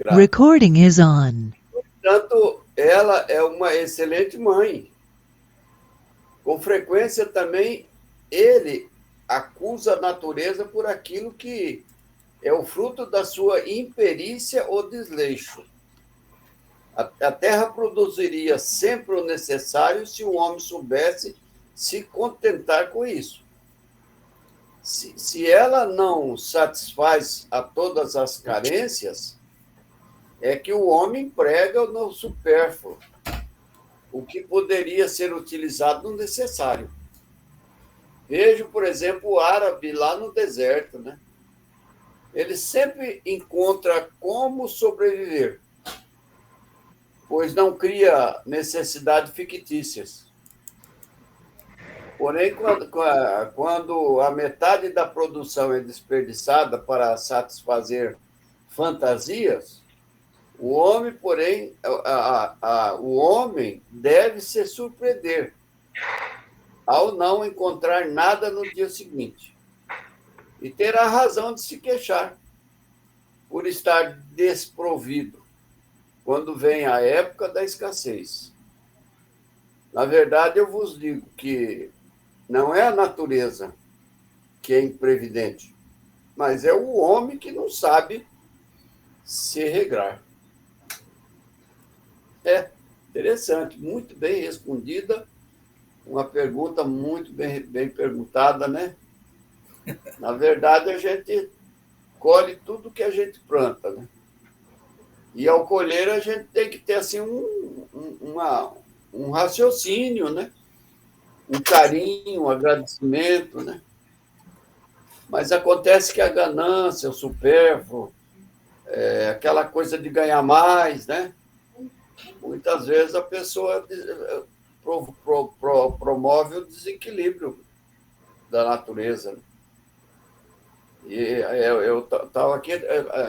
Recording is on. Portanto, ela é uma excelente mãe. Com frequência também ele acusa a natureza por aquilo que é o fruto da sua imperícia ou desleixo. A terra produziria sempre o necessário se o homem soubesse se contentar com isso. Se ela não satisfaz a todas as carências, é que o homem emprega no supérfluo, o que poderia ser utilizado no necessário. Vejo, por exemplo, o árabe lá no deserto, né? Ele sempre encontra como sobreviver, pois não cria necessidades fictícias. Porém, quando a metade da produção é desperdiçada para satisfazer fantasias, o homem, porém, o homem deve se surpreender ao não encontrar nada no dia seguinte. E terá razão de se queixar por estar desprovido quando vem a época da escassez. Na verdade, eu vos digo que não é a natureza que é imprevidente, mas é o homem que não sabe se regrar. É interessante, muito bem respondida, uma pergunta muito bem perguntada, né? Na verdade, a gente colhe tudo que a gente planta, né? E ao colher, a gente tem que ter assim, um raciocínio, né? Um carinho, um agradecimento, né? Mas acontece que a ganância, o supérfluo, aquela coisa de ganhar mais, né? Muitas vezes a pessoa promove o desequilíbrio da natureza. E eu estava aqui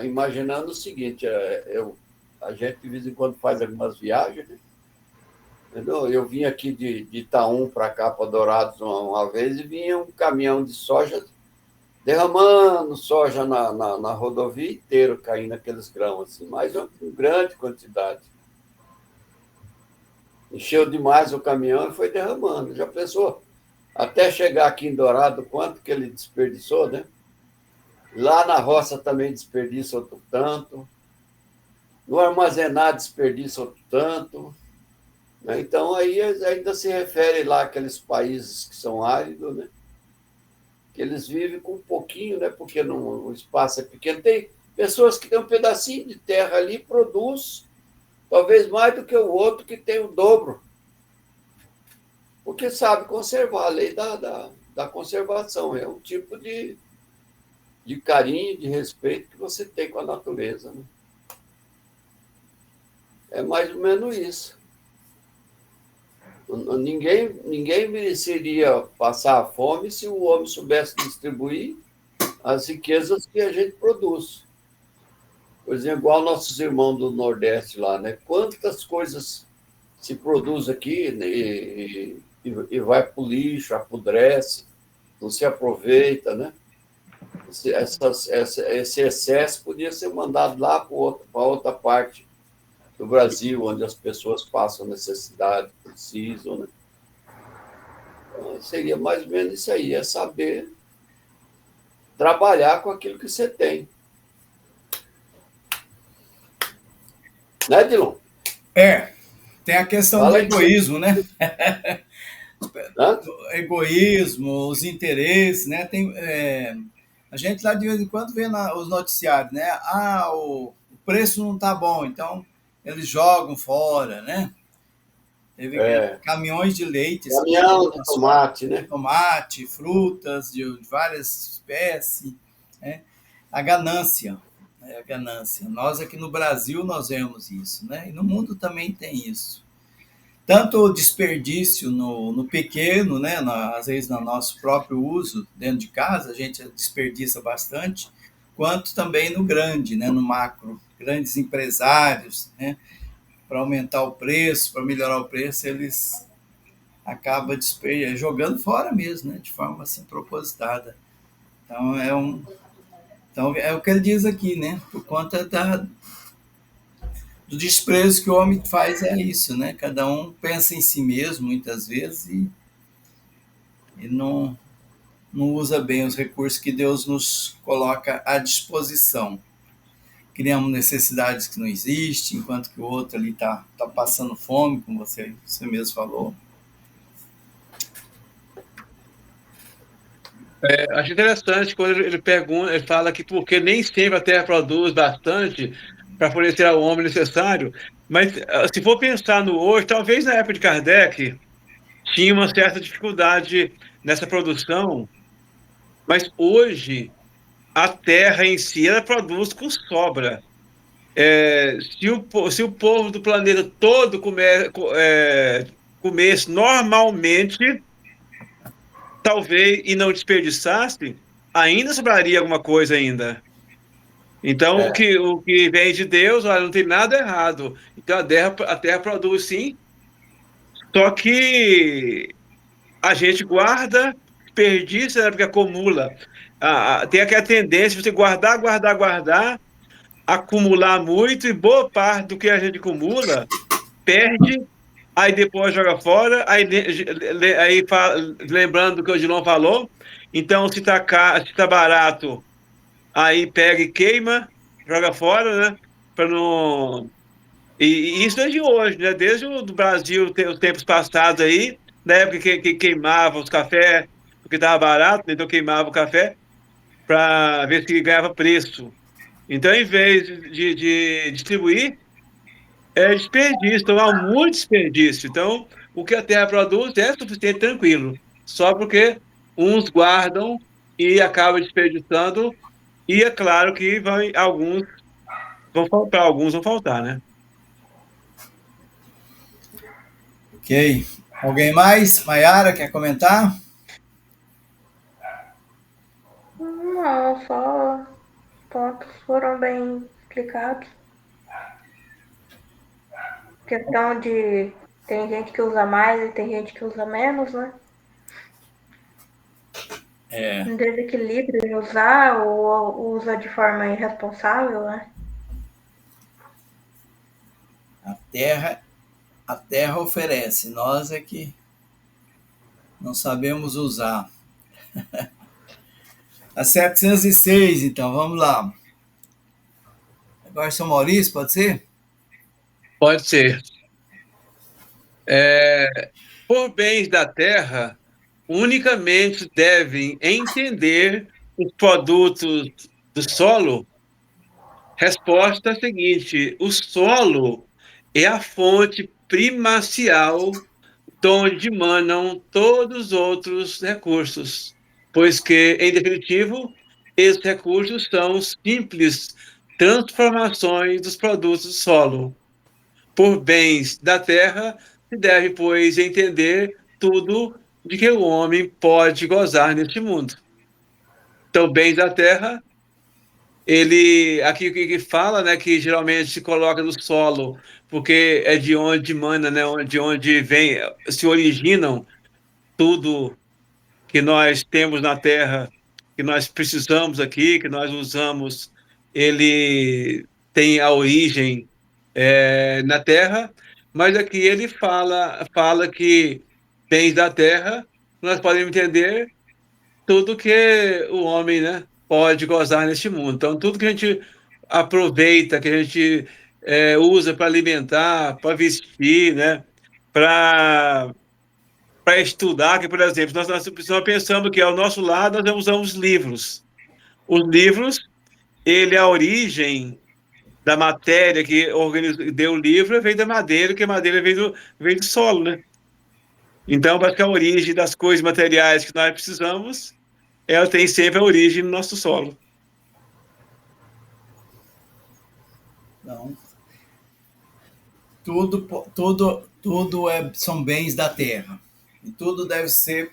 imaginando o seguinte: a gente de vez em quando faz algumas viagens, né? Eu vim aqui de Itaú para cá, para Dourados, uma vez, e vinha um caminhão de soja derramando soja na rodovia inteira, caindo aqueles grãos, assim, mas uma grande quantidade. Encheu demais o caminhão e foi derramando. Já pensou? Até chegar aqui em Dourado, quanto que ele desperdiçou, né? Lá na roça também desperdiça outro tanto. No armazenar desperdiça outro tanto. Né? Então, aí ainda se refere lá àqueles países que são áridos, né? Que eles vivem com um pouquinho, né? Porque o espaço é pequeno. Tem pessoas que têm um pedacinho de terra ali e produz talvez mais do que o outro que tem o dobro. Porque sabe conservar, a lei da conservação. É um tipo de carinho, de respeito que você tem com a natureza. Né? É mais ou menos isso. Ninguém mereceria passar fome se o homem soubesse distribuir as riquezas que a gente produz. Por exemplo, igual nossos irmãos do Nordeste lá, né? Quantas coisas se produz aqui, né? E vai para o lixo, apodrece, não se aproveita, né? Esse excesso podia ser mandado lá para outra parte do Brasil, onde as pessoas passam necessidade, precisam, né? Então, seria mais ou menos isso aí, é saber trabalhar com aquilo que você tem. Né, Dilon? Tem a questão do Fala aí. egoísmo, né? Hã? O egoísmo, os interesses, né? A gente lá de vez em quando vê os noticiários, né? O preço não tá bom, então eles jogam fora, né? Teve caminhões de leite, Caminhão de tomate, né? tomate, frutas de várias espécies, né? A ganância, né? A ganância. Nós aqui no Brasil nós vemos isso, né? E no mundo também tem isso. Tanto o desperdício no pequeno, né? Às vezes no nosso próprio uso dentro de casa, a gente desperdiça bastante, quanto também no grande, né? No macro. Grandes empresários, né? Para aumentar o preço, para melhorar o preço, eles acabam jogando fora mesmo, né? De forma assim propositada. Então é o que ele diz aqui, né? Por conta O desprezo que o homem faz é isso, né? Cada um pensa em si mesmo, muitas vezes, e não usa bem os recursos que Deus nos coloca à disposição. Criamos necessidades que não existem, enquanto que o outro ali tá passando fome, como você mesmo falou. Acho interessante quando ele pergunta, ele fala que porque nem sempre a terra produz bastante para fornecer ao homem necessário, mas se for pensar no hoje, talvez na época de Kardec tinha uma certa dificuldade nessa produção, mas hoje a terra em si ela produz com sobra. Se o povo do planeta todo comesse normalmente, talvez, e não desperdiçasse, ainda sobraria alguma coisa ainda. Então, o que vem de Deus, olha, não tem nada errado. Então, a terra produz sim, só que a gente guarda, desperdiça, né, porque acumula. Tem aquela tendência de você guardar, guardar, guardar, acumular muito, e boa parte do que a gente acumula perde, aí depois joga fora, lembrando do que o Dilon falou, então se tá barato, aí pega e queima, joga fora, né? Para não. E isso é de hoje, né? Desde o do Brasil, os tempos passados aí, na época que queimava os cafés, porque estava barato, né? Então queimava o café para ver se ganhava preço. Então, em vez de distribuir, é desperdício, então há muito desperdício. Então, o que a terra produz é suficiente, tranquilo. Só porque uns guardam e acabam desperdiçando, e é claro que alguns vão faltar, alguns vão faltar, né? Ok. Alguém mais? Maiara, quer comentar? Não, só pontos foram bem explicados. Questão de tem gente que usa mais e tem gente que usa menos, né? Um desequilíbrio em usar ou usa de forma irresponsável, né? A terra oferece, nós é que não sabemos usar. A 706, então, vamos lá. Agora, São Maurício, pode ser? Pode ser. Por bens da terra, unicamente devem entender os produtos do solo. Resposta seguinte: o solo é a fonte primacial de onde emanam todos os outros recursos, pois que, em definitivo, esses recursos são simples transformações dos produtos do solo. Por bens da terra, se deve, pois, entender tudo de que o homem pode gozar neste mundo. Então, bens da terra, ele aqui o que fala, né, que geralmente se coloca no solo, porque é de onde emana, né, de onde vem, se originam tudo que nós temos na terra, que nós precisamos aqui, que nós usamos, ele tem a origem na terra, mas aqui ele fala que bens da terra, nós podemos entender tudo que o homem, né, pode gozar neste mundo. Então, tudo que a gente aproveita, que a gente usa para alimentar, para vestir, né, para estudar, que, por exemplo, nós pensamos que ao nosso lado nós usamos livros. Os livros, ele é a origem da matéria que deu o livro, vem da madeira, que a madeira vem do solo, né? Então, parece que a origem das coisas materiais que nós precisamos, ela tem sempre a origem no nosso solo. Não. Tudo são bens da terra. E tudo deve ser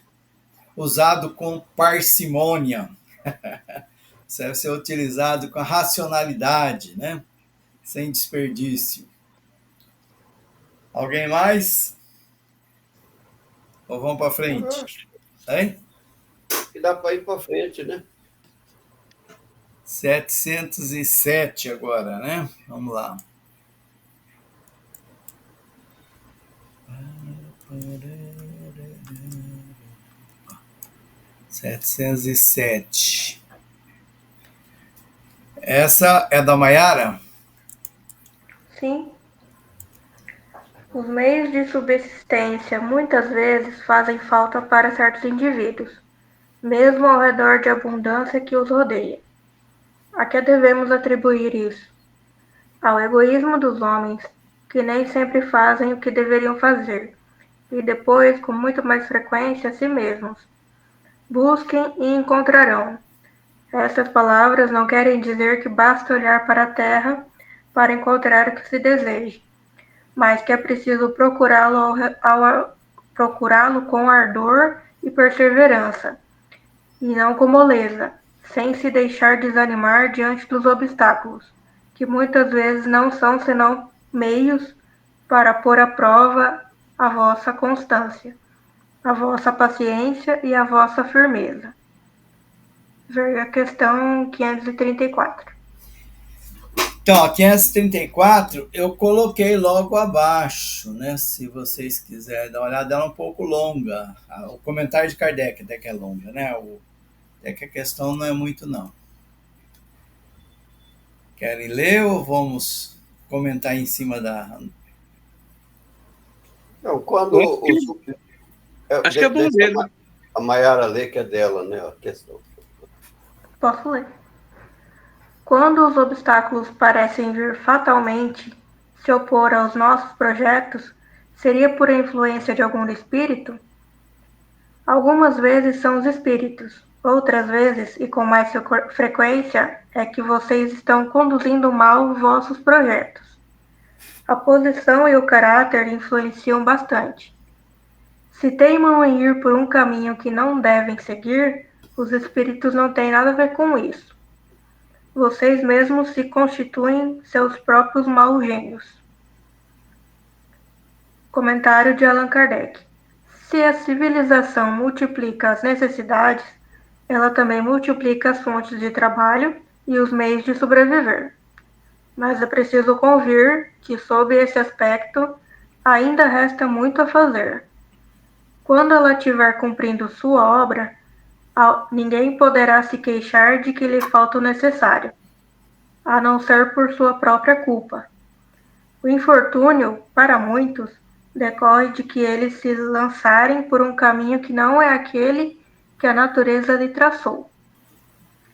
usado com parcimônia. Deve ser utilizado com racionalidade, né? Sem desperdício. Alguém mais? Ou vamos para frente? Hein? E dá para ir para frente, né? 707 agora, né? Vamos lá. (707). Essa é da Maiara? Sim. Os meios de subsistência muitas vezes fazem falta para certos indivíduos, mesmo ao redor de abundância que os rodeia. A que devemos atribuir isso? Ao egoísmo dos homens, que nem sempre fazem o que deveriam fazer, e depois, com muito mais frequência, a si mesmos. Busquem e encontrarão. Essas palavras não querem dizer que basta olhar para a terra para encontrar o que se deseja, mas que é preciso procurá-lo com ardor e perseverança, e não com moleza, sem se deixar desanimar diante dos obstáculos, que muitas vezes não são senão meios para pôr à prova a vossa constância, a vossa paciência e a vossa firmeza. Veja a questão 534. Então, a 534 eu coloquei logo abaixo, né? Se vocês quiserem dar uma olhada, ela é um pouco longa. O comentário de Kardec até que é longa, né? Até que a questão não é muito, não. Querem ler ou vamos comentar em cima da... Não, quando Acho que é bom ler. a Maiara lê, que é dela, né? A questão. Posso ler? Quando os obstáculos parecem vir fatalmente se opor aos nossos projetos, seria por influência de algum espírito? Algumas vezes são os espíritos, outras vezes, e com mais frequência, é que vocês estão conduzindo mal vossos projetos. A posição e o caráter influenciam bastante. Se teimam em ir por um caminho que não devem seguir, os espíritos não têm nada a ver com isso. Vocês mesmos se constituem seus próprios maus gênios. Comentário de Allan Kardec. Se a civilização multiplica as necessidades, ela também multiplica as fontes de trabalho e os meios de sobreviver. Mas é preciso convir que, sob esse aspecto, ainda resta muito a fazer. Quando ela estiver cumprindo sua obra, ninguém poderá se queixar de que lhe falta o necessário, a não ser por sua própria culpa. O infortúnio, para muitos, decorre de que eles se lançarem por um caminho que não é aquele que a natureza lhe traçou,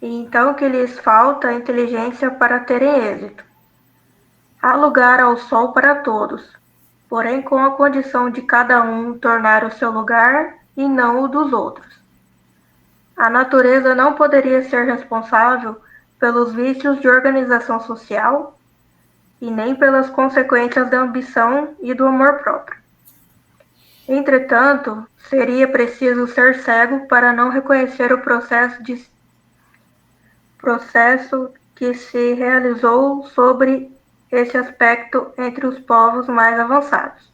e então que lhes falta a inteligência para terem êxito. Há lugar ao sol para todos, porém com a condição de cada um tornar o seu lugar e não o dos outros. A natureza não poderia ser responsável pelos vícios de organização social e nem pelas consequências da ambição e do amor próprio. Entretanto, seria preciso ser cego para não reconhecer o processo que se realizou sobre esse aspecto entre os povos mais avançados.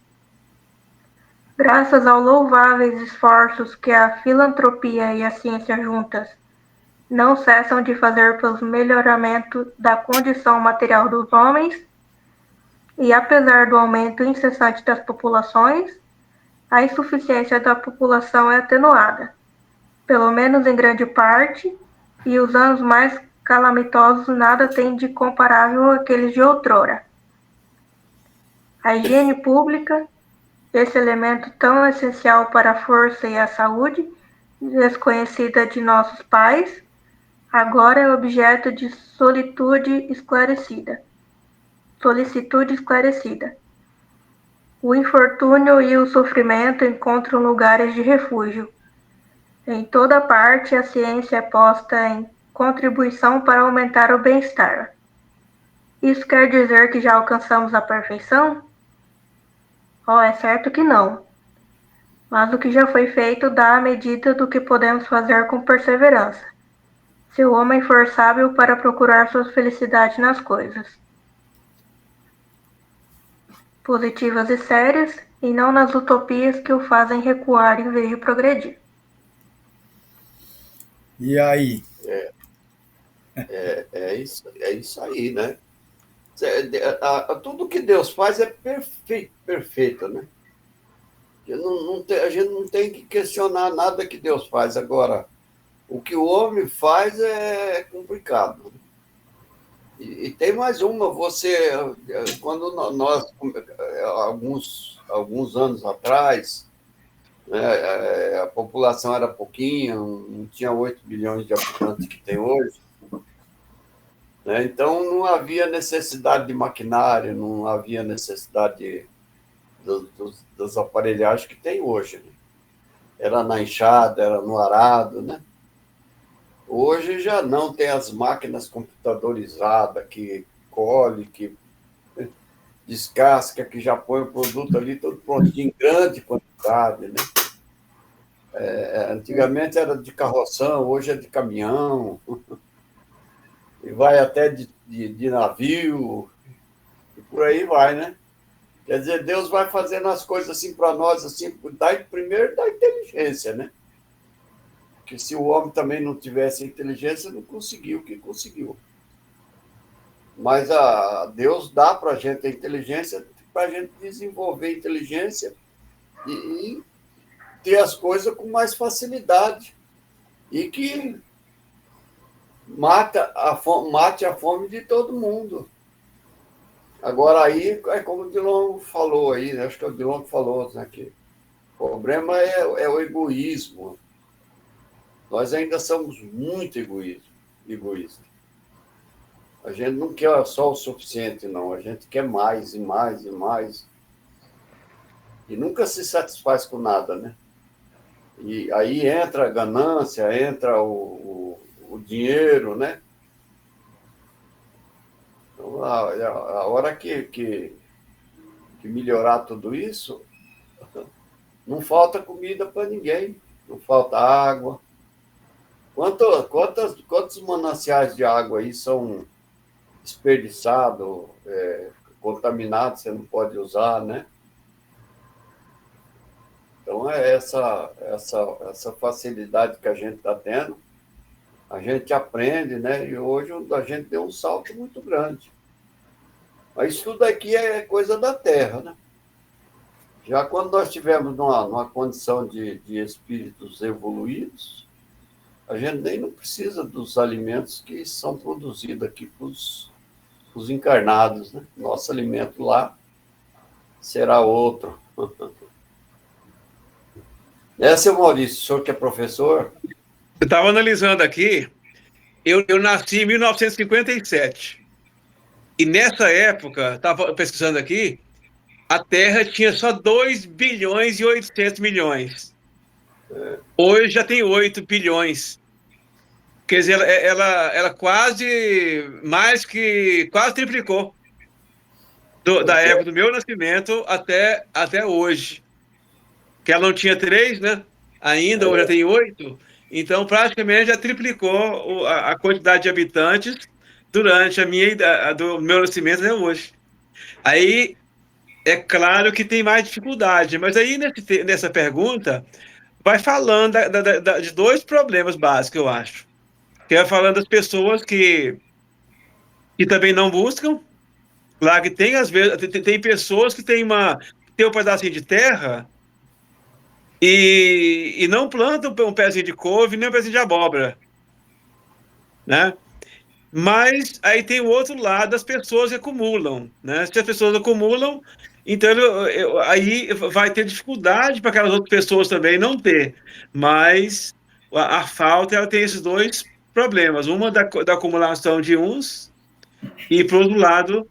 Graças aos louváveis esforços que a filantropia e a ciência juntas não cessam de fazer pelo melhoramento da condição material dos homens, e apesar do aumento incessante das populações, a insuficiência da população é atenuada, pelo menos em grande parte, e os anos mais calamitosos nada têm de comparável àqueles de outrora. A higiene pública, esse elemento tão essencial para a força e a saúde, desconhecida de nossos pais, agora é objeto de solicitude esclarecida. O infortúnio e o sofrimento encontram lugares de refúgio. Em toda parte, a ciência é posta em contribuição para aumentar o bem-estar. Isso quer dizer que já alcançamos a perfeição? É certo que não. Mas o que já foi feito dá a medida do que podemos fazer com perseverança, se o homem for sábio para procurar sua felicidade nas coisas positivas e sérias, e não nas utopias que o fazem recuar em vez de progredir. E aí? É isso aí, né? Tudo que Deus faz é perfeito, né? A gente não tem que questionar nada que Deus faz. Agora, o que o homem faz é complicado. E tem mais uma, quando nós, alguns anos atrás, né, a população era pouquinha, não tinha 8 bilhões de habitantes que tem hoje, né, então não havia necessidade de maquinário, não havia necessidade das aparelhagens que tem hoje. Né? Era na enxada, era no arado, né? Hoje já não, tem as máquinas computadorizadas que colhe, que descasca, que já põe o produto ali todo prontinho, em grande quantidade. Né? Antigamente era de carroção, hoje é de caminhão, e vai até de navio, e por aí vai, né? Quer dizer, Deus vai fazendo as coisas assim para nós, assim, primeiro da inteligência, né? Que se o homem também não tivesse inteligência, não conseguiu o que conseguiu. Mas Deus dá para a gente a inteligência, para a gente desenvolver inteligência e ter as coisas com mais facilidade. E que mate a fome de todo mundo. Agora, aí, é como o Dilon falou aí, né? Acho que é o Dilon que falou, né? Que o problema é o egoísmo. Nós ainda somos muito egoístas. A gente não quer só o suficiente, não. A gente quer mais e mais e mais. E nunca se satisfaz com nada, né? E aí entra a ganância, entra o dinheiro, né? Então, a hora que melhorar tudo isso, não falta comida para ninguém, não falta água. Quantos mananciais de água aí são desperdiçados, contaminados, você não pode usar, né? Então, é essa facilidade que a gente está tendo, a gente aprende, né? E hoje a gente deu um salto muito grande. Mas isso tudo aqui é coisa da Terra, né? Já quando nós estivermos numa condição de espíritos evoluídos, a gente nem não precisa dos alimentos que são produzidos aqui para os encarnados, né? Nosso alimento lá será outro. Seu Maurício, o senhor que é professor? Eu estava analisando aqui, eu nasci em 1957. E nessa época, estava pesquisando aqui, a Terra tinha só 2 bilhões e 800 milhões. Hoje já tem 8 bilhões. Quer dizer, ela quase triplicou da época do meu nascimento até hoje. Que ela não tinha 3, né? Ainda, hoje já tem 8. Então, praticamente já triplicou a quantidade de habitantes durante do meu nascimento até hoje. Aí, é claro que tem mais dificuldade, mas aí nessa pergunta vai falando de 2 problemas básicos, eu acho. Que é falando das pessoas que também não buscam. Claro que tem, às vezes, tem pessoas que tem um pedacinho de terra e não plantam um pezinho de couve nem um pezinho de abóbora, né? Mas aí tem o outro lado, das pessoas que acumulam, né? Se as pessoas acumulam, então aí vai ter dificuldade para aquelas outras pessoas também não ter. Mas a falta, ela tem esses 2 problemas. Uma da acumulação de uns e, por outro lado,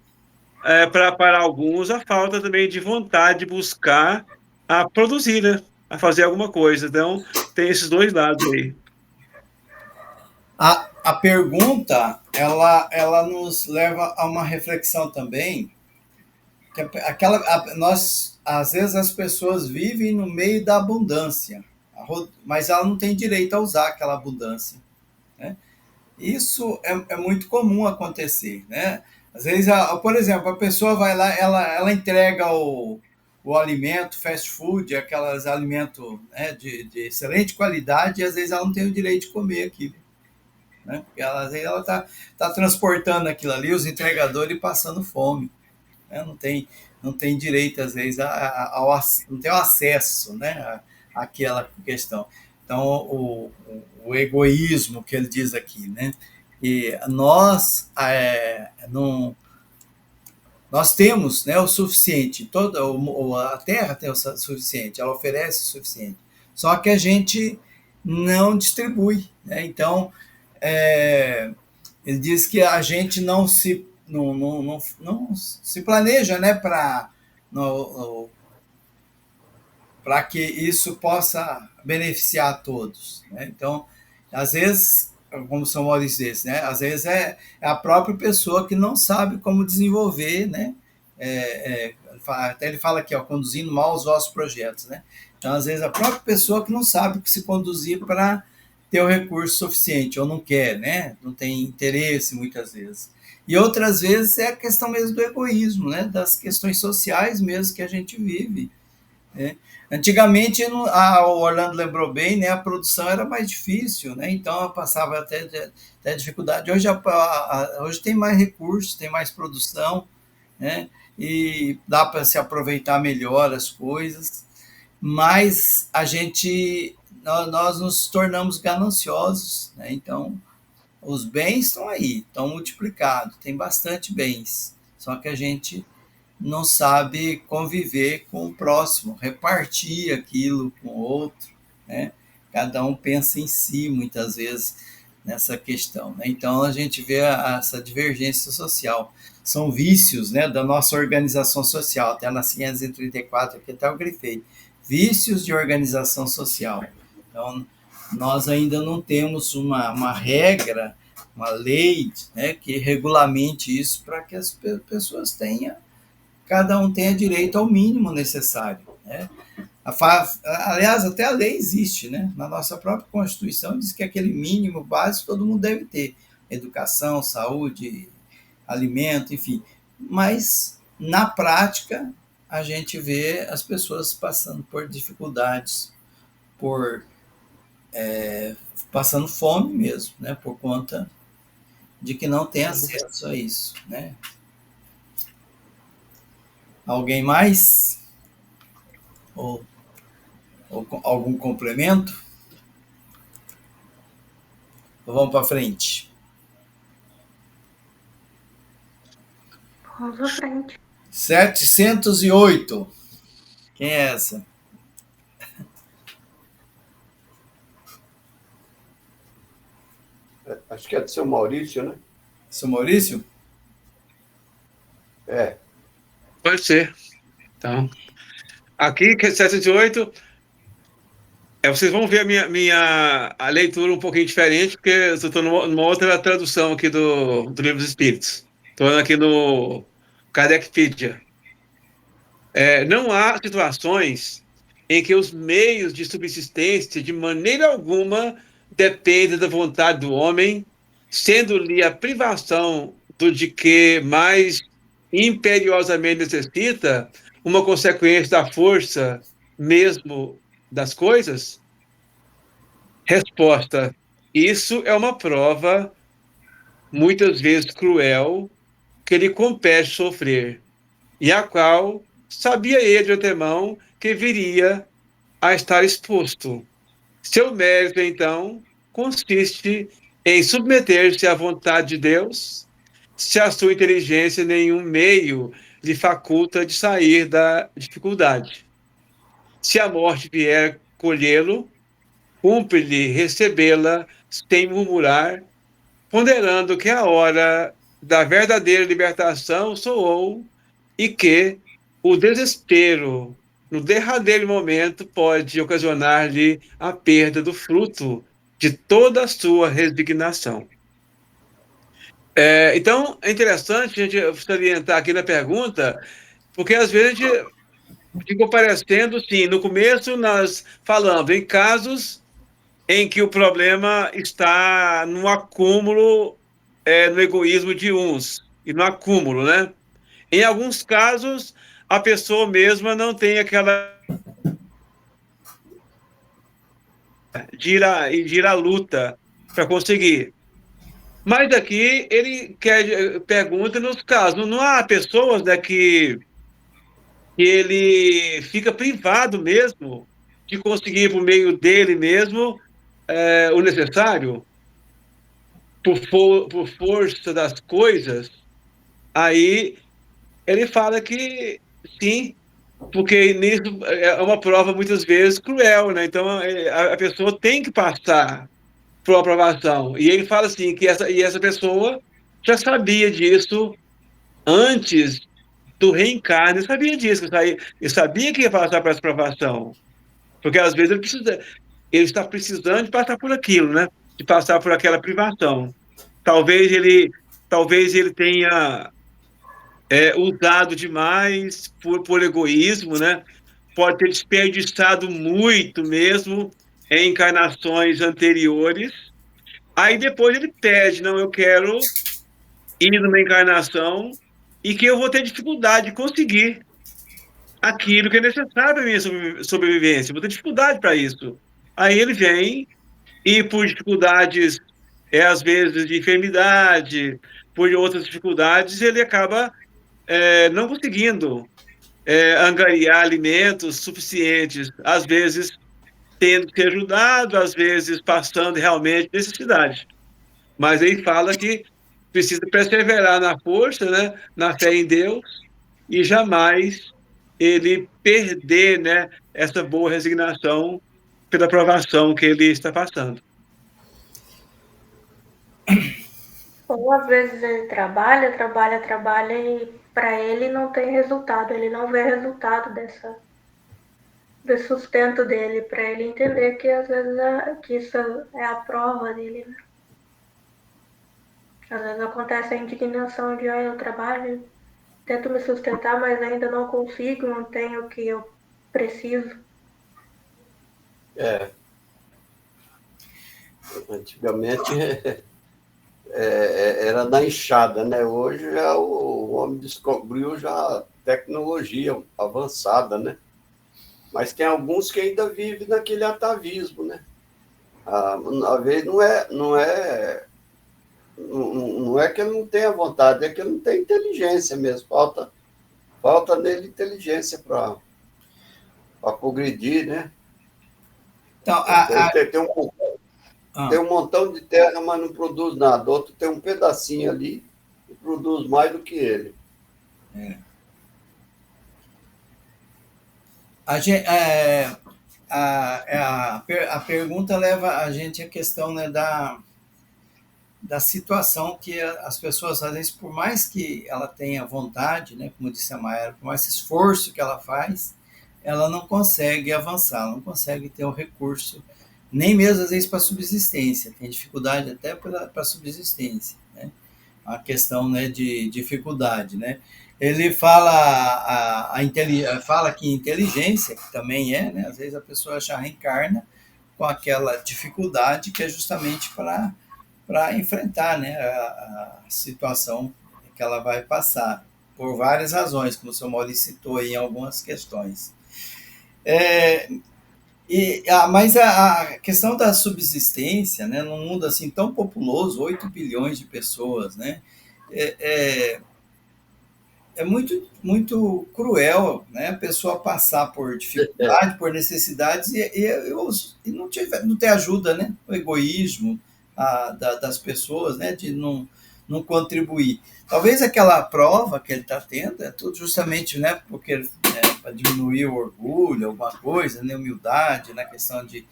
para alguns, a falta também de vontade de buscar a produzir, né? A fazer alguma coisa. Então, tem esses 2 lados aí. A pergunta, ela nos leva a uma reflexão também, que às vezes as pessoas vivem no meio da abundância, mas ela não tem direito a usar aquela abundância, né? Isso é muito comum acontecer, né? Às vezes, por exemplo, a pessoa vai lá, ela entrega o alimento, fast food, aqueles alimentos, né, de excelente qualidade, e às vezes ela não tem o direito de comer aquilo, né? Porque às vezes ela está transportando aquilo ali, os entregadores passando fome, né? Não tem direito, às vezes, não tem o acesso, né, àquela questão. Então, o egoísmo que ele diz aqui, né? E nós temos, né, o suficiente, a Terra tem o suficiente, ela oferece o suficiente, só que a gente não distribui, né? Então, ele diz que a gente não se planeja, né, para que isso possa beneficiar a todos, né? Então, às vezes, como o São Maurício disse, né, às vezes é a própria pessoa que não sabe como desenvolver, né? Até ele fala aqui, ó, conduzindo mal os vossos projetos, né? Então, às vezes, a própria pessoa que não sabe se conduzir para ter o recurso suficiente, ou não quer, né? Não tem interesse, muitas vezes. E outras vezes é a questão mesmo do egoísmo, né? Das questões sociais mesmo que a gente vive, né? Antigamente, o Orlando lembrou bem, né? A produção era mais difícil, né? Então, eu passava até dificuldade. Hoje tem mais recursos, tem mais produção, né? E dá para se aproveitar melhor as coisas, mas nós nos tornamos gananciosos, né? Então, os bens estão aí, estão multiplicados, tem bastante bens, só que a gente não sabe conviver com o próximo, repartir aquilo com o outro, né? Cada um pensa em si, muitas vezes, nessa questão, né? Então, a gente vê essa divergência social. São vícios, né, da nossa organização social. Até na 534, aqui até eu grifei. Vícios de organização social. Então, nós ainda não temos uma regra, uma lei, né, que regulamente isso para que as pessoas cada um tenha direito ao mínimo necessário, né? Aliás, até a lei existe, né? Na nossa própria Constituição diz que aquele mínimo básico todo mundo deve ter. Educação, saúde, alimento, enfim. Mas, na prática, a gente vê as pessoas passando por dificuldades, passando fome mesmo, né? Por conta de que não tem acesso a isso, né? Alguém mais? Ou algum complemento? Ou vamos para frente? Vamos à frente. 708. Quem é essa? Acho que é do seu Maurício, né? Seu Maurício? É. Pode ser. Então, aqui, 708, vocês vão ver a leitura um pouquinho diferente, porque eu estou numa outra tradução aqui do Livro dos Espíritos. Estou aqui no Kardecpedia. Não há situações em que os meios de subsistência, de maneira alguma, dependem da vontade do homem, sendo-lhe a privação do de que mais imperiosamente necessita uma consequência da força mesmo das coisas? Resposta: isso é uma prova, muitas vezes cruel, que lhe compete sofrer, e a qual sabia ele de antemão que viria a estar exposto. Seu mérito, então, consiste em submeter-se à vontade de Deus, se a sua inteligência nenhum meio lhe faculta de sair da dificuldade. Se a morte vier colhê-lo, cumpre-lhe recebê-la sem murmurar, ponderando que a hora da verdadeira libertação soou e que o desespero, no derradeiro momento, pode ocasionar-lhe a perda do fruto de toda a sua resignação. Então, é interessante a gente salientar aqui na pergunta, porque às vezes a gente fica parecendo, sim, no começo nós falamos em casos em que o problema está no acúmulo, no egoísmo de uns, e no acúmulo, né? Em alguns casos, a pessoa mesma não tem aquela de ir à luta para conseguir. Mas aqui ele pergunta nos casos, não há pessoas, né, que ele fica privado mesmo de conseguir por meio dele mesmo o necessário por força das coisas. Aí ele fala que sim, porque nisso é uma prova muitas vezes cruel, né? Então a pessoa tem que passar por uma aprovação. E ele fala assim que essa pessoa já sabia disso antes do reencarne, ele sabia disso, ele sabia que ia passar por essa provação, porque às vezes ele está precisando de passar por aquilo, né? De passar por aquela privação. Talvez ele, talvez ele tenha usado demais por egoísmo, né? Pode ter desperdiçado muito mesmo em encarnações anteriores. Aí depois ele pede, não, eu quero ir numa encarnação e que eu vou ter dificuldade de conseguir aquilo que é necessário para a minha sobrevivência. Vou ter dificuldade para isso. Aí ele vem e por dificuldades, às vezes de enfermidade, por outras dificuldades, ele acaba não conseguindo angariar alimentos suficientes, às vezes tendo que ser ajudado, às vezes passando realmente necessidade. Mas aí fala que precisa perseverar na força, né, na fé em Deus, e jamais ele perder, né, essa boa resignação pela provação que ele está passando. Ou às vezes ele trabalha e para ele não tem resultado, ele não vê resultado desse sustento dele, para ele entender que às vezes que isso é a prova dele, né? Às vezes acontece a indignação de eu trabalho, tento me sustentar, mas ainda não consigo, não tenho o que eu preciso. Antigamente era na enxada, né? Hoje já o homem descobriu já tecnologia avançada, né? Mas tem alguns que ainda vivem naquele atavismo, né? Às vezes não é que ele não tenha vontade, é que ele não tem inteligência mesmo. Falta nele inteligência para progredir, né? Então, tem um montão de terra, mas não produz nada. Outro tem um pedacinho ali e produz mais do que ele. A pergunta leva a gente à questão, né, da situação que as pessoas, às vezes, por mais que ela tenha vontade, né, como disse a Mayra, por mais esforço que ela faz, ela não consegue avançar, não consegue ter o recurso, nem mesmo, às vezes, para subsistência. Tem dificuldade até para subsistência, né? A questão, né, de dificuldade, né? Ele fala, fala que inteligência, que também né? Às vezes a pessoa já reencarna com aquela dificuldade que é justamente para enfrentar, né, a situação que ela vai passar, por várias razões, como o senhor Maurício citou aí em algumas questões. Mas a questão da subsistência, né, num mundo assim tão populoso, 8 bilhões de pessoas, né, é muito, muito cruel, né, a pessoa passar por dificuldade, por necessidades e não ter ajuda, né, o egoísmo das pessoas, né, de não contribuir. Talvez aquela prova que ele está tendo é tudo justamente, né, porque para diminuir o orgulho, alguma coisa, né, humildade, na questão de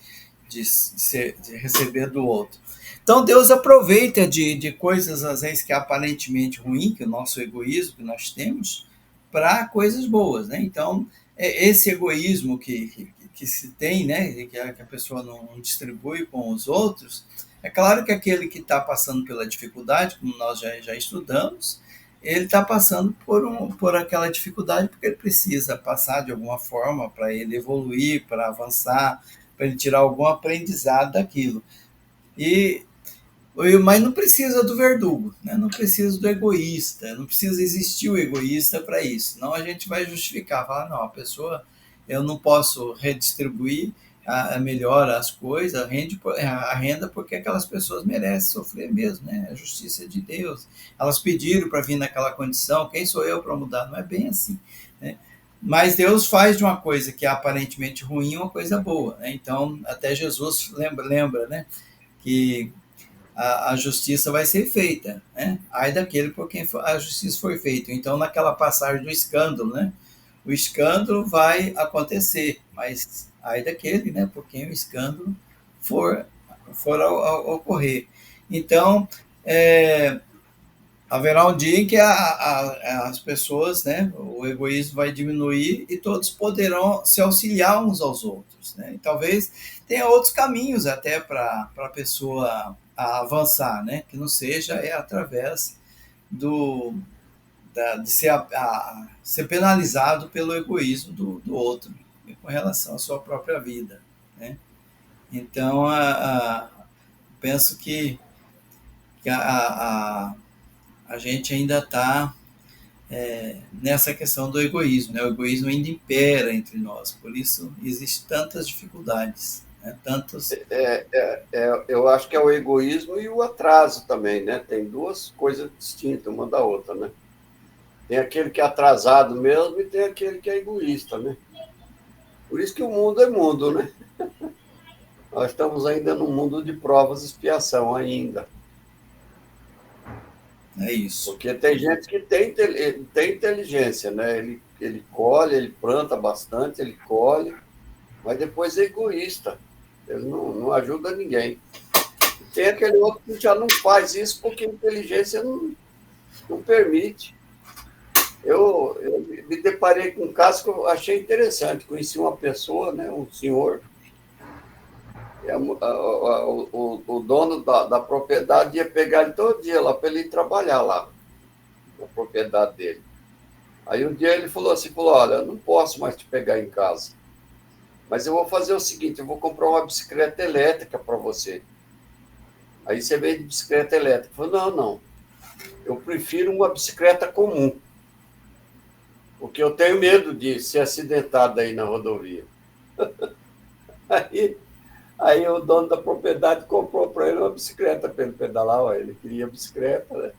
receber do outro. Então Deus aproveita de coisas às vezes que é aparentemente ruim, que é o nosso egoísmo que nós temos, para coisas boas, né? Então esse egoísmo que se tem, né, que a pessoa não distribui com os outros, é claro que aquele que está passando pela dificuldade, como nós já estudamos, ele está passando por aquela dificuldade porque ele precisa passar de alguma forma para ele evoluir, para avançar, para ele tirar algum aprendizado daquilo. Mas não precisa do verdugo, né? Não precisa do egoísta, não precisa existir o egoísta para isso. Senão a gente vai justificar, falar, não, a pessoa, eu não posso redistribuir, melhora as coisas, a renda porque aquelas pessoas merecem sofrer mesmo, né? A justiça é de Deus. Elas pediram para vir naquela condição, quem sou eu para mudar? Não é bem assim, né? Mas Deus faz de uma coisa que é aparentemente ruim uma coisa boa, né? Então, até Jesus lembra, né? Que a justiça vai ser feita, né? Ai daquele por quem a justiça foi feita. Então, naquela passagem do escândalo, né? O escândalo vai acontecer, mas ai daquele, né? Por quem o escândalo for ocorrer. Então, haverá um dia em que as pessoas, né? O egoísmo vai diminuir e todos poderão se auxiliar uns aos outros, né? E talvez tenha outros caminhos até para a pessoa avançar, né? Que não seja através de ser penalizado pelo egoísmo do outro, com relação à sua própria vida, né? Então, penso que a gente ainda está nessa questão do egoísmo, né? O egoísmo ainda impera entre nós, por isso existem tantas dificuldades, né? Eu acho que é o egoísmo e o atraso também, né? Tem duas coisas distintas uma da outra, né? Tem aquele que é atrasado mesmo e tem aquele que é egoísta, né? Por isso que o mundo é mundo, né? Nós estamos ainda num mundo de provas e expiação ainda. É isso. Porque tem gente que tem inteligência, né? Ele colhe, ele planta bastante, ele colhe, mas depois é egoísta. Ele não ajuda ninguém. E tem aquele outro que já não faz isso porque a inteligência não permite. Eu me deparei com um caso que eu achei interessante. Conheci uma pessoa, né, um senhor, o dono da propriedade ia pegar ele todo dia lá para ele ir trabalhar lá, na propriedade dele. Aí um dia ele falou assim, olha, eu não posso mais te pegar em casa, mas eu vou fazer o seguinte, eu vou comprar uma bicicleta elétrica para você. Aí você vem de bicicleta elétrica. Eu falei, não, eu prefiro uma bicicleta comum, porque eu tenho medo de ser acidentado aí na rodovia. Aí o dono da propriedade comprou para ele uma bicicleta para ele pedalar. Ele queria bicicleta, né?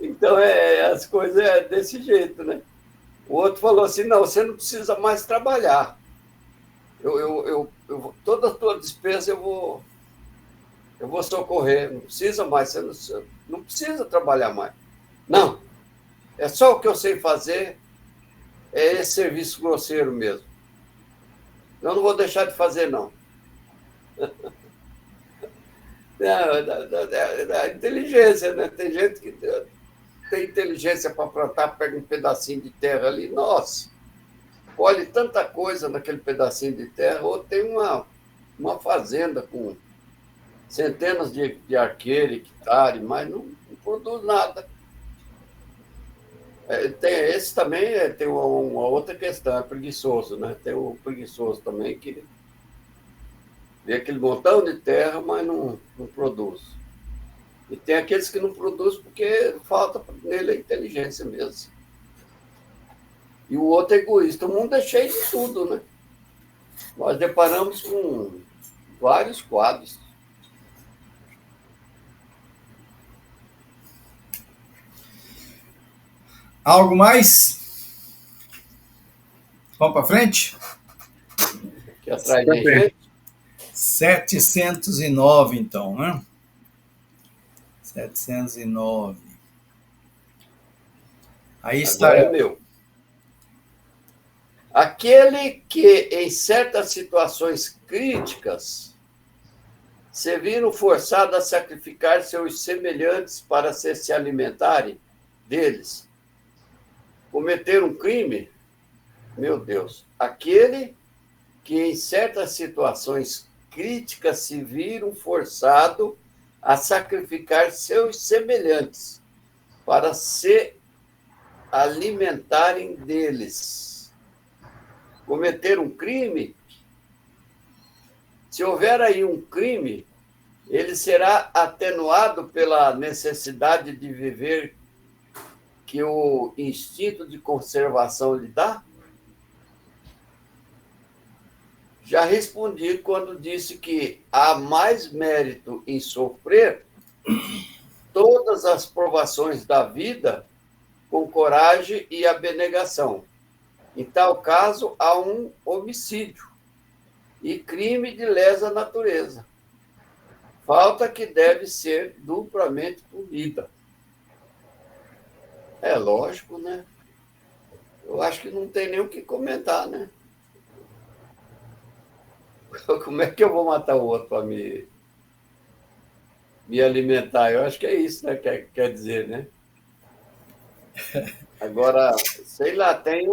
Então, as coisas é desse jeito, né? O outro falou assim, não, você não precisa mais trabalhar. Toda a tua despesa eu vou socorrer. Não precisa mais, você não precisa trabalhar mais. Não, é só o que eu sei fazer, é esse serviço grosseiro mesmo. Eu não vou deixar de fazer, não. Da inteligência, né? Tem gente que tem inteligência para plantar, pega um pedacinho de terra ali, nossa, colhe tanta coisa naquele pedacinho de terra, ou tem uma fazenda com centenas de arqueiros, hectares, mas não produz nada. Esse também tem uma outra questão, é preguiçoso, né? Tem o preguiçoso também que vê aquele montão de terra, mas não produz. E tem aqueles que não produzem porque falta nele a inteligência mesmo. E o outro é egoísta. O mundo é cheio de tudo, né? Nós deparamos com vários quadros. Algo mais? Vamos para frente? Aqui atrás tem gente. 709, então, né? 709. Aí está. Agora é meu. Aquele que, em certas situações críticas, se viram forçado a sacrificar seus semelhantes para se alimentarem deles, cometer um crime, meu Deus, aquele que, em certas situações críticas, se viram forçado a sacrificar seus semelhantes para se alimentarem deles. Cometer um crime, se houver aí um crime, ele será atenuado pela necessidade de viver que o instinto de conservação lhe dá? Já respondi quando disse que há mais mérito em sofrer todas as provações da vida com coragem e abnegação. Em tal caso, há um homicídio e crime de lesa natureza. Falta que deve ser duplamente punida. É lógico, né? Eu acho que não tem nem o que comentar, né? Como é que eu vou matar o outro para me alimentar? Eu acho que é isso, né? Quer dizer, né? Agora, sei lá, tem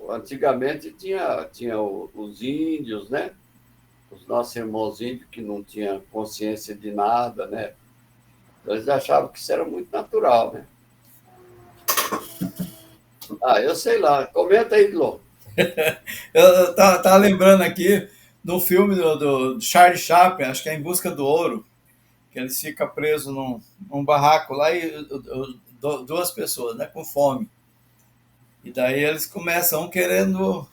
antigamente tinha os índios, né? Os nossos irmãos índios que não tinham consciência de nada, né? Eles achavam que isso era muito natural, né? Eu sei lá. Comenta aí, Glô. Eu tava lembrando aqui do filme do Charlie Chaplin, acho que é Em Busca do Ouro, que eles ficam presos num barraco lá e duas pessoas, né, com fome. E daí eles começam querendo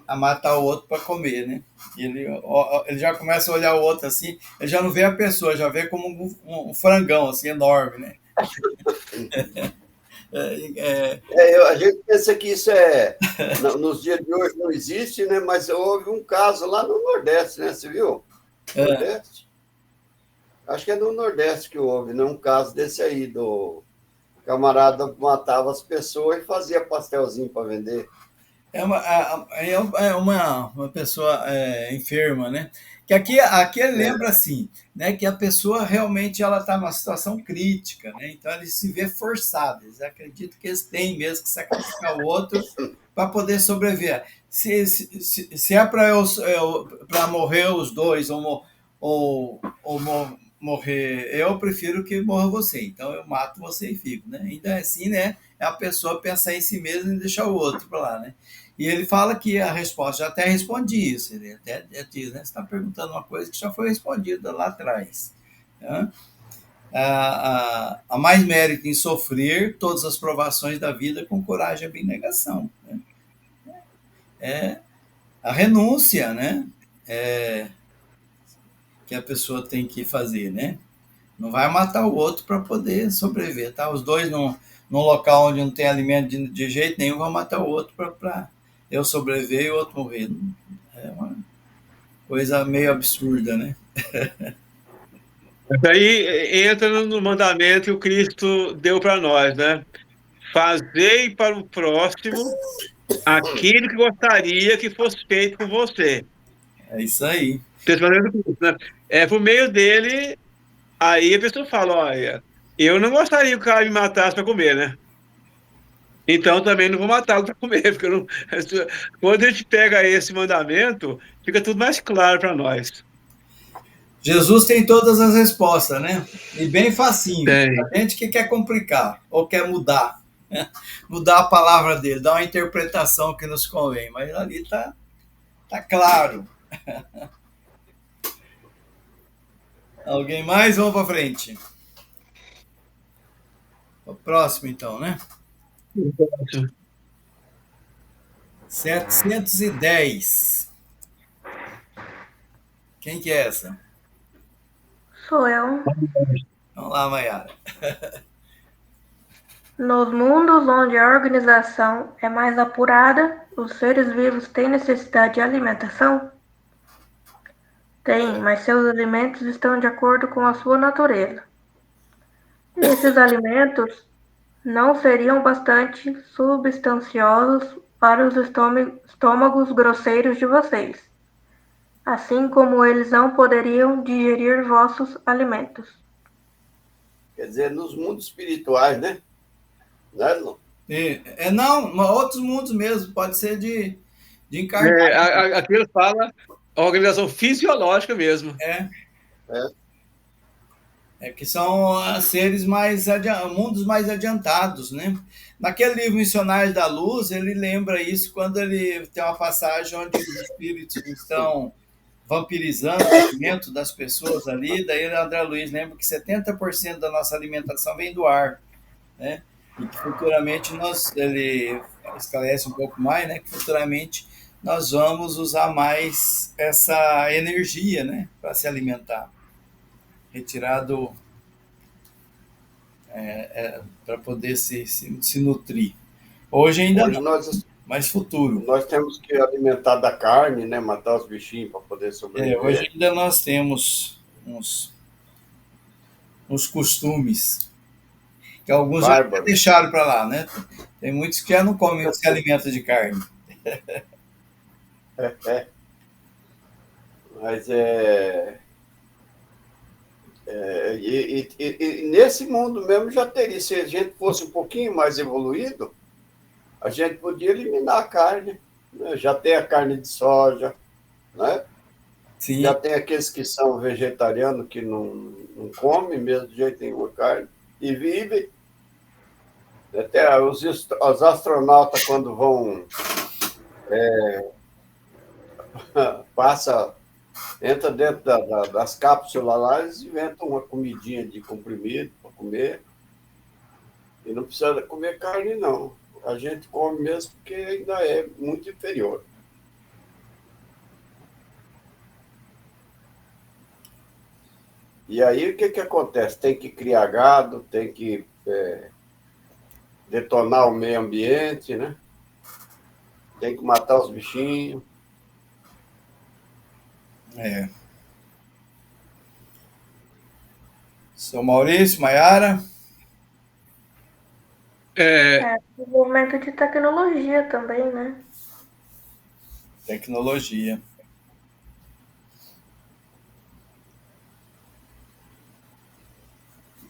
a matar o outro para comer, né? E ele já começa a olhar o outro assim, ele já não vê a pessoa, já vê como um frangão assim enorme, né? A gente pensa que isso nos dias de hoje não existe, né? Mas houve um caso lá no Nordeste, né? Você viu? Nordeste? Acho que é no Nordeste que houve, né? Um caso desse aí, do camarada matava as pessoas e fazia pastelzinho para vender. É uma pessoa enferma, né? Que aqui ele lembra assim, né? Que a pessoa realmente ela está numa situação crítica, né? Então eles se vê forçados, eles acreditam que eles têm mesmo que sacrificar o outro para poder sobreviver. Se é para morrer os dois ou morrer, eu prefiro que morra você. Então eu mato você e fico, né? Ainda assim, né? É a pessoa pensar em si mesma e deixar o outro para lá, né? E ele fala que a resposta, já até respondi isso, ele até diz, né? Você está perguntando uma coisa que já foi respondida lá atrás. Né? Há mais mérito em sofrer todas as provações da vida com coragem e abnegação. Né? É a renúncia, né? Que a pessoa tem que fazer, né? Não vai matar o outro para poder sobreviver, tá? Os dois num local onde não tem alimento de jeito nenhum vão matar o outro para eu sobreviver e o outro morrer. É uma coisa meio absurda, né? Daí entra no mandamento que o Cristo deu para nós, né? Fazei para o próximo aquilo que gostaria que fosse feito com você. É isso aí. Né? Por meio dele, aí a pessoa fala, olha, eu não gostaria que o cara me matasse para comer, né? Então também não vou matá-lo para comer, porque quando a gente pega esse mandamento, fica tudo mais claro para nós. Jesus tem todas as respostas, né? E bem facinho. Tem. A gente que quer complicar ou quer mudar, né? Mudar a palavra dele, dar uma interpretação que nos convém, mas ali tá claro. Alguém mais? Vamos para frente. O próximo, então, né? 710. Quem que é essa? Sou eu. Vamos lá, Mayara. Nos mundos onde a organização é mais apurada, os seres vivos têm necessidade de alimentação? Tem, mas seus alimentos estão de acordo com a sua natureza. Esses alimentos não seriam bastante substanciosos para os estômagos grosseiros de vocês, assim como eles não poderiam digerir vossos alimentos. Quer dizer, nos mundos espirituais, né? Não, não, outros mundos mesmo, pode ser de encarnar. Aqui ele fala a organização fisiológica mesmo. Que são seres mundos mais adiantados, né? Naquele livro Missionários da Luz, ele lembra isso quando ele tem uma passagem onde os espíritos estão vampirizando o alimento das pessoas ali, daí o André Luiz lembra que 70% da nossa alimentação vem do ar, né? E que futuramente ele esclarece um pouco mais, né? Que futuramente nós vamos usar mais essa energia, né, para se alimentar. Retirado para poder se nutrir. Hoje ainda Hoje não, mas futuro. nós temos que alimentar da carne, né? Matar os bichinhos para poder Hoje sobreviver. ainda nós temos uns costumes que alguns já Bárbaro. deixaram para lá, né? Tem muitos que já não comem, se alimentam de carne. Mas e nesse mundo mesmo já teria, se a gente fosse um pouquinho mais evoluído, a gente podia eliminar a carne, né? Já tem a carne de soja, né? Sim, Já tem aqueles que são vegetarianos que não comem mesmo de jeito nenhum a carne e vivem. Até os astronautas, quando vão, entra dentro das cápsulas lá, eles inventam uma comidinha de comprimido para comer. E não precisa comer carne, não. A gente come mesmo porque ainda é muito inferior. E aí o que acontece? Tem que criar gado, tem que detonar o meio ambiente, né? Tem que matar os bichinhos. Sou Maurício, Maiara. Desenvolvimento de tecnologia também, né? Tecnologia.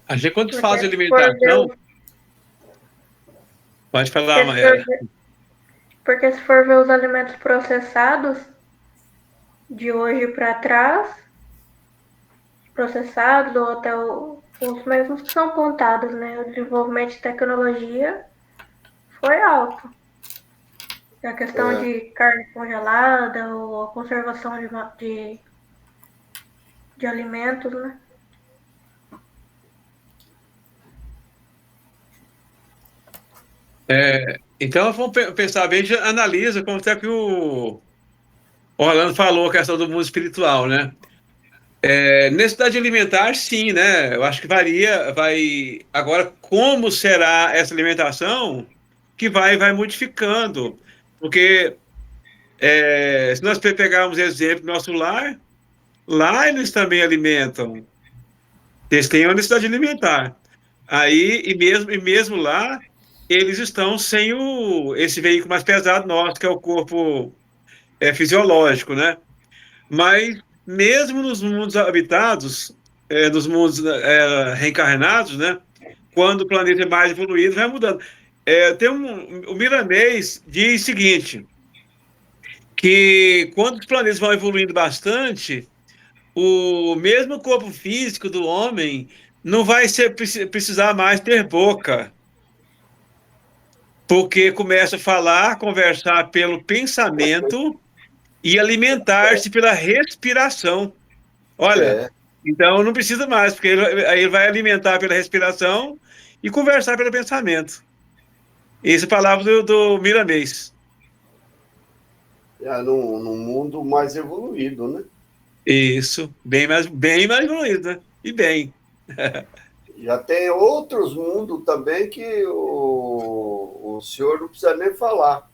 A gente, quando Porque fala de se for ver alimentação, os- pode falar, porque se for Maera. ver- porque se for ver os alimentos processados de hoje para trás, processados ou até os mesmos que são apontados, né? O desenvolvimento de tecnologia foi alto. A questão de carne congelada ou a conservação de alimentos, né? Então, vamos pensar bem, a gente analisa como é que o Orlando falou a questão do mundo espiritual, né? Necessidade alimentar, sim, né? Eu acho que vai. Agora, como será essa alimentação que vai modificando? Porque se nós pegarmos exemplo do nosso lar, lá eles também alimentam. Eles têm uma necessidade alimentar. Aí, e mesmo lá, eles estão sem esse veículo mais pesado nosso, que é o corpo fisiológico, né? Mas mesmo nos mundos habitados, nos mundos reencarnados, né? Quando o planeta é mais evoluído, vai mudando. O Milanês diz o seguinte, que quando os planetas vão evoluindo bastante, o mesmo corpo físico do homem não vai precisar mais ter boca, porque começa a falar, conversar pelo pensamento e alimentar-se pela respiração. Olha, É, então não precisa mais, porque aí ele vai alimentar pela respiração e conversar pelo pensamento. Essa é a palavra do Milanês. num mundo mais evoluído, né? Isso, bem mais evoluído, né? E bem. Já tem outros mundos também que o senhor não precisa nem falar.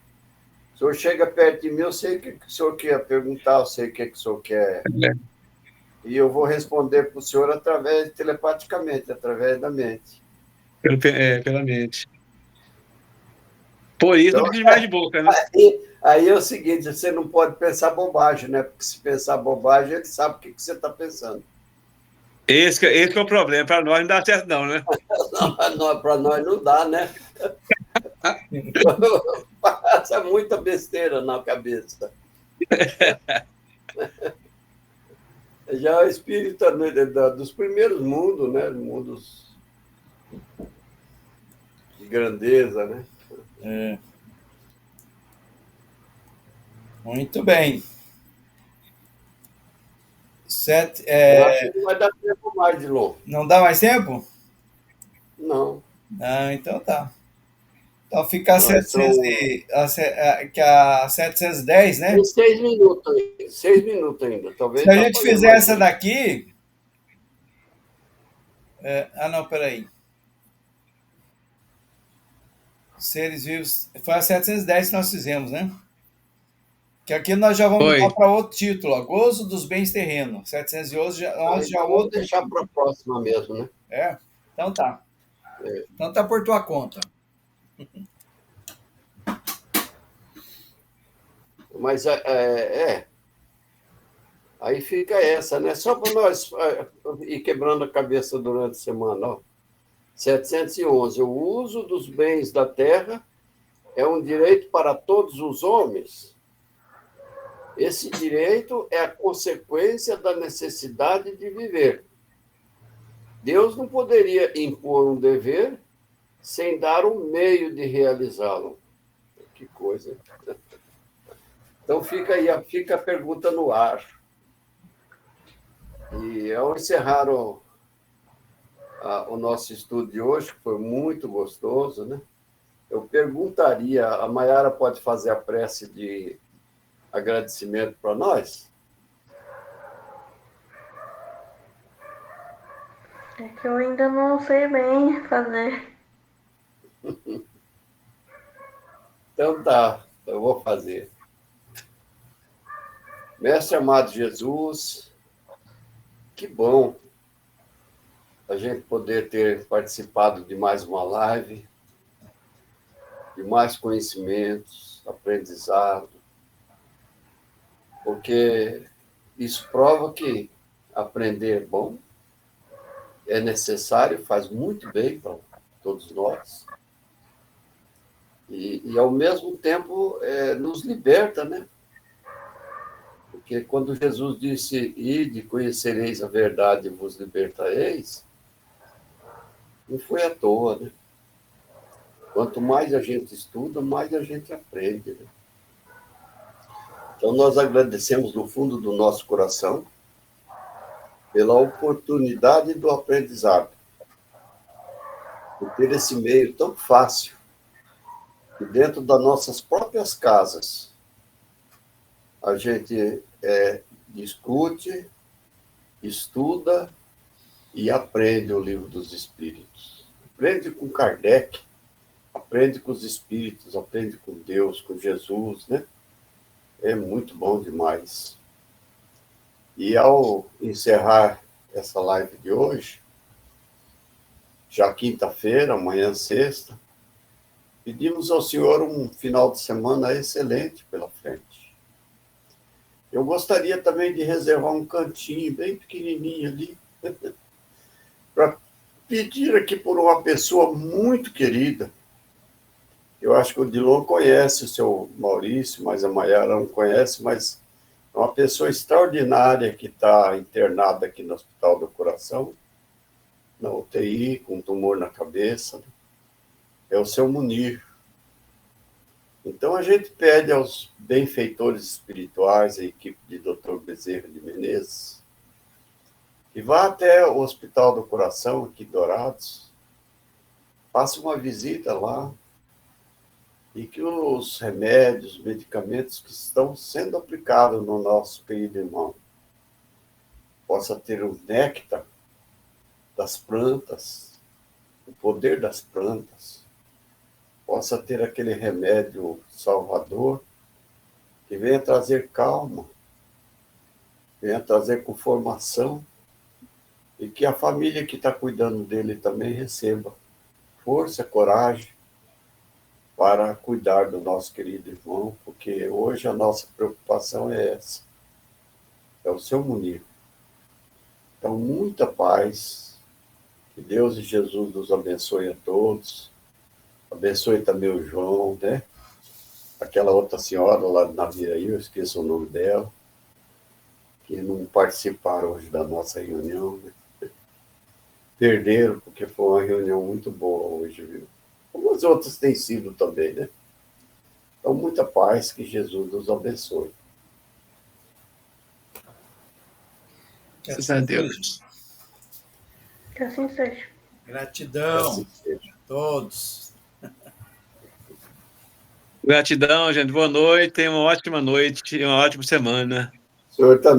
O senhor chega perto de mim, eu sei o que o senhor quer perguntar, eu sei o que o senhor quer. E eu vou responder para o senhor telepaticamente, através da mente. Pela mente. Por isso não Então, precisa mais de boca, né? aí é o seguinte, você não pode pensar bobagem, né? Porque se pensar bobagem, ele sabe o que você está pensando. Esse que é o problema. Para nós não dá certo, não, né? Para nós não dá, né? Passa muita besteira na cabeça. Já o espírito dos primeiros mundos, né? Mundos de grandeza, né? Muito bem. Eu acho que não vai dar tempo mais de novo. Não dá mais tempo? Não. Então tá. Então fica a Nós 700 são que a 710, né? tem 6 minutos, 6 minutos ainda. Se Talvez a dá gente para ler fizer mais essa um. daqui. Não, peraí. Seres vivos. Foi a 710 que nós fizemos, né? Que aqui nós já vamos Foi. mudar para outro título, ó, Gozo dos Bens Terrenos. 711 já é Então vamos outro deixar para a título. próxima mesmo, né? Então tá. É. Então tá por tua conta. Mas aí fica essa, né? Só para nós ir quebrando a cabeça durante a semana. Ó. 711. O uso dos bens da terra é um direito para todos os homens. Esse direito é a consequência da necessidade de viver. Deus não poderia impor um dever sem dar um meio de realizá-lo. Que coisa. Então fica aí, fica a pergunta no ar. E ao encerrar o nosso estudo de hoje, que foi muito gostoso, né? Eu perguntaria, a Mayara pode fazer a prece de agradecimento para nós? É que eu ainda não sei bem fazer. Então tá, eu vou fazer. Mestre amado Jesus, que bom a gente poder ter participado de mais uma live, de mais conhecimentos, aprendizado, porque isso prova que aprender é bom, é necessário, faz muito bem para todos nós. E ao mesmo tempo, nos liberta, né? Porque quando Jesus disse, ide, conhecereis a verdade e vos libertareis, não foi à toa, né? Quanto mais a gente estuda, mais a gente aprende, né? Então, nós agradecemos do fundo do nosso coração pela oportunidade do aprendizado, por ter esse meio tão fácil, que dentro das nossas próprias casas, a gente discute, estuda e aprende o livro dos Espíritos. Aprende com Kardec, aprende com os Espíritos, aprende com Deus, com Jesus, né? É muito bom demais. E ao encerrar essa live de hoje, já quinta-feira, amanhã sexta, pedimos ao Senhor um final de semana excelente pela frente. Eu gostaria também de reservar um cantinho bem pequenininho ali, para pedir aqui por uma pessoa muito querida. Eu acho que o Dilon conhece o seu Maurício, mas a Mayara não conhece, mas é uma pessoa extraordinária que está internada aqui no Hospital do Coração, na UTI, com um tumor na cabeça. É o seu Munir. Então, a gente pede aos benfeitores espirituais, a equipe de Dr. Bezerra de Menezes, que vá até o Hospital do Coração, aqui em Dourados, faça uma visita lá, e que os remédios, medicamentos que estão sendo aplicados no nosso querido irmão possa ter o néctar das plantas, o poder das plantas, possa ter aquele remédio salvador que venha trazer calma, venha trazer conformação e que a família que está cuidando dele também receba força, coragem para cuidar do nosso querido irmão, porque hoje a nossa preocupação é essa, é o seu Munir. Então, muita paz, que Deus e Jesus nos abençoe a todos, abençoe também o João, né? Aquela outra senhora lá na Viraí, eu esqueço o nome dela, que não participaram hoje da nossa reunião, né? Perderam, porque foi uma reunião muito boa hoje, viu? Como as outras têm sido também, né? Então, muita paz, que Jesus nos abençoe. Graças a Deus. Que assim seja. Gratidão Assim seja. a todos. Gratidão, gente. Boa noite. Tenha uma ótima noite e uma ótima semana. O senhor também.